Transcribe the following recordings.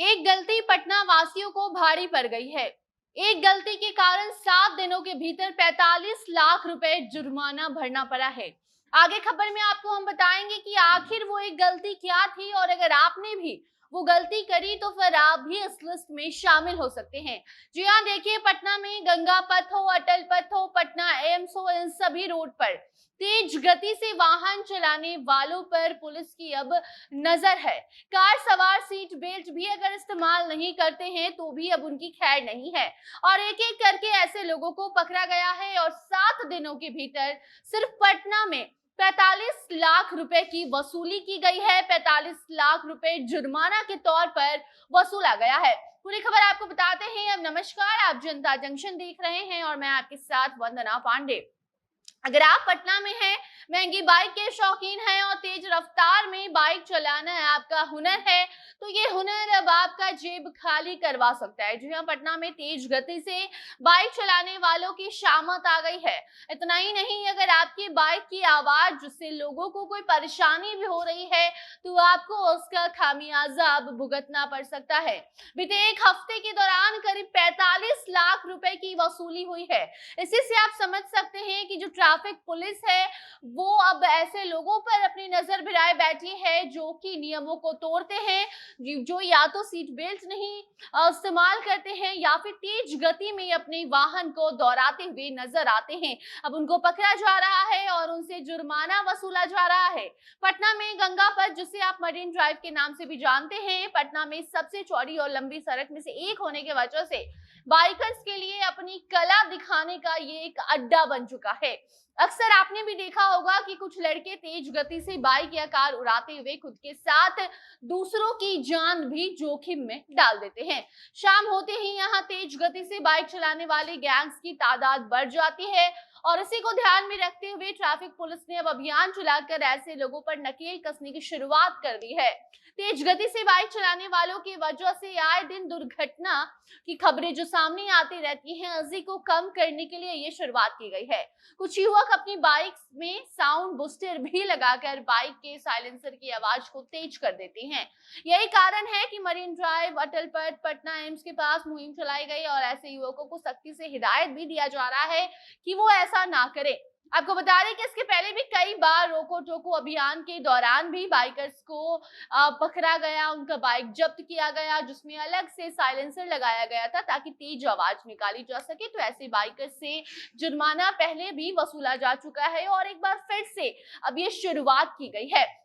एक गलती पटना वासियों को भारी पड़ गई है। एक गलती के कारण 7 दिनों के भीतर 45 लाख रुपए जुर्माना भरना पड़ा है। आगे खबर में आपको हम बताएंगे कि आखिर वो एक गलती क्या थी, और अगर आपने भी वो गलती करी तो फिर आप भी इस लिस्ट में शामिल हो सकते हैं। जी हाँ, देखिए, पटना में गंगा पथ हो, अटल पथ हो, पटना एम्स हो, इन सभी रोड पर तेज गति से वाहन चलाने वालों पर पुलिस की अब नजर है। कार सवार सीट बेल्ट भी अगर इस्तेमाल नहीं करते हैं तो भी अब उनकी खैर नहीं है, और एक एक करके ऐसे लोगों को पकड़ा गया है और 7 दिनों के भीतर सिर्फ पटना में 45 लाख रुपए की वसूली की गई है। 45 लाख रुपए जुर्माना के तौर पर वसूला गया है। पूरी खबर आपको बताते हैं। अब नमस्कार, आप जनता जंक्शन देख रहे हैं और मैं आपके साथ वंदना पांडे। अगर आप पटना में हैं, महंगी बाइक के शौकीन हैं और तेज रफ्तार में बाइक चलाना है आपका हुनर है, तो ये हुनर अब आपका जेब खाली करवा सकता है। जी हाँ, पटना में तेज गति से बाइक चलाने वालों की शामत आ गई है। इतना ही नहीं, अगर आपकी बाइक की आवाज जिससे लोगों को कोई परेशानी भी हो रही है तो आपको उसका खामियाजा अब भुगतना पड़ सकता है। बीते एक हफ्ते के दौरान करीब 45 लाख रुपए की वसूली हुई है। इसी से आप समझ सकते हैं कि जो ट्रैफिक पुलिस है वो अब ऐसे लोगों पर अपनी नजर भिड़ाए बैठी है जो कि नियमों को तोड़ते हैं, जो या तो सीट बेल्ट नहीं इस्तेमाल करते हैं या फिर तेज गति में अपने वाहन को दौड़ाते हुए नजर आते हैं। अब उनको पकड़ा जा रहा है और उनसे जुर्माना वसूला जा रहा है। पटना में गंगा पथ, जिसे आप मरीन ड्राइव के नाम से भी जानते हैं, पटना में सबसे चौड़ी और लंबी सड़क में से एक होने की वजह से बाइकर्स के लिए अपनी कला दिखाने का ये एक अड्डा बन चुका है। अक्सर आपने भी देखा होगा कि कुछ लड़के तेज गति से बाइक या कार उड़ाते हुए खुद के साथ दूसरों की जान भी जोखिम में डाल देते हैं। शाम होते ही यहाँ तेज गति से बाइक चलाने वाले गैंग्स की तादाद बढ़ जाती है, और इसी को ध्यान में रखते हुए ट्रैफिक पुलिस ने अब अभियान चलाकर ऐसे लोगों पर नकेल कसने की शुरुआत कर दी है। तेज गति से बाइक चलाने वालों की वजह से आए दिन दुर्घटना की खबरें जो सामने आती रहती हैं, इसी को कम करने के लिए ये शुरुआत की गई है। कुछ युवक अपनी बाइक में साउंड बूस्टर भी लगाकर बाइक के साइलेंसर की आवाज को तेज कर देते हैं। यही कारण है कि मरीन ड्राइव, अटल पथ, पटना एम्स के पास मुहिम चलाई गई और ऐसे युवकों को सख्ती से हिदायत भी दिया जा रहा है कि वो ऐसा ना करें। आपको बता दें कि इसके पहले भी कई बार रोको टोको अभियान के दौरान भी बाइकर्स को पकड़ा गया, उनका बाइक जब्त किया गया, जिसमें अलग से साइलेंसर लगाया गया था ताकि तेज आवाज निकाली जा सके। तो ऐसे बाइकर्स से जुर्माना पहले भी वसूला जा चुका है और एक बार फिर से अब ये शुरुआत की गई है।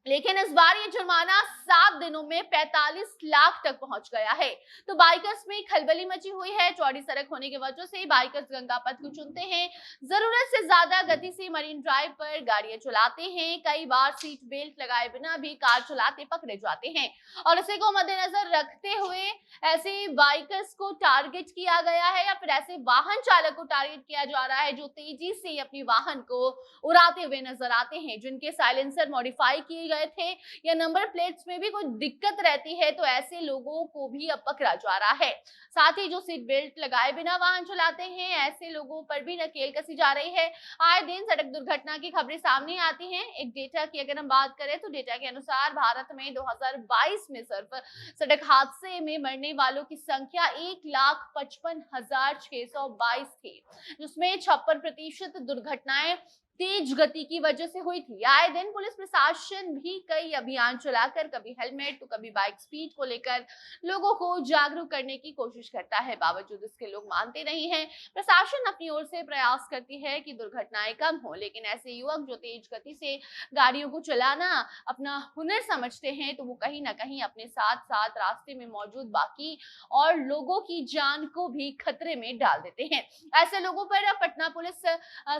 लेकिन इस बार ये जुर्माना 7 दिनों में 45 लाख तक पहुंच गया है। तो बाइकर्स में खलबली मची हुई है। चौड़ी सड़क होने की वजह से बाइकर्स गंगा पथ को चुनते हैं, जरूरत से ज्यादा गति से मरीन ड्राइव पर गाड़ियां चलाते हैं, कई बार सीट बेल्ट लगाए बिना भी कार चलाते पकड़े जाते हैं। और इसी को मद्देनजर रखते हुए ऐसे बाइकर्स को टारगेट किया गया है, या फिर ऐसे वाहन चालक को टारगेट किया जा रहा है जो तेजी से अपने वाहन को उड़ाते हुए नजर आते हैं, जिनके साइलेंसर मॉडिफाई किए गए थे या नंबर प्लेट्स में भी कोई दिक्कत रहती है, तो ऐसे लोगों को भी अब पकड़ा जा रहा है। साथ ही जो सीट बेल्ट लगाए बिना वाहन चलाते हैं, ऐसे लोगों पर भी नकेल कसी जा रही है। आए दिन सड़क दुर्घटना की खबरें सामने आती हैं। एक डेटा की अगर हम बात करें तो डेटा के अनुसार भारत में 2022 में सिर्फ सड़क हादसे में मरने वालों की संख्या 1,55,622 थी, जिसमें 56% दुर्घटनाएं तेज गति की वजह से हुई थी। आए दिन पुलिस प्रशासन भी कई अभियान चलाकर कभी हेलमेट तो कभी बाइक स्पीड को लेकर लोगों को जागरूक करने की कोशिश करता है। बावजूद इसके लोग मानते नहीं हैं। प्रशासन अपनी ओर से प्रयास करती है कि दुर्घटनाएं कम हो, लेकिन ऐसे युवक जो तेज गति से गाड़ियों को चलाना अपना हुनर समझते हैं, तो वो कहीं ना कहीं अपने साथ साथ रास्ते में मौजूद बाकी और लोगों की जान को भी खतरे में डाल देते हैं। ऐसे लोगों पर पटना पुलिस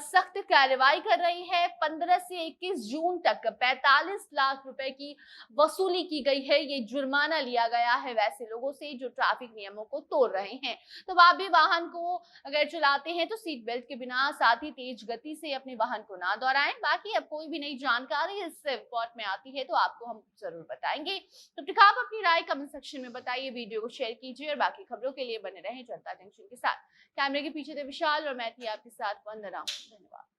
सख्त कार्रवाई कर रही है। 15 से 21 जून तक 45 लाख रुपए की वसूली की गई है। ये जुर्माना लिया गया है वैसे लोगों से जो ट्रैफिक नियमों को तोड़ रहे हैं। तो आप भी वाहन को अगर चलाते हैं तो सीट बेल्ट के बिना, साथ ही तेज गति से अपने वाहन को ना दोहराएं। बाकी अब कोई भी नई जानकारी इस रिपोर्ट में आती है तो आपको हम जरूर बताएंगे। तो तब तक आप अपनी राय कमेंट सेक्शन में बताइए, वीडियो को शेयर कीजिए और बाकी खबरों के लिए बने रहें जनता जंक्शन के साथ। कैमरे के पीछे थे विशाल और मैं थी आपके साथ वंदना। धन्यवाद।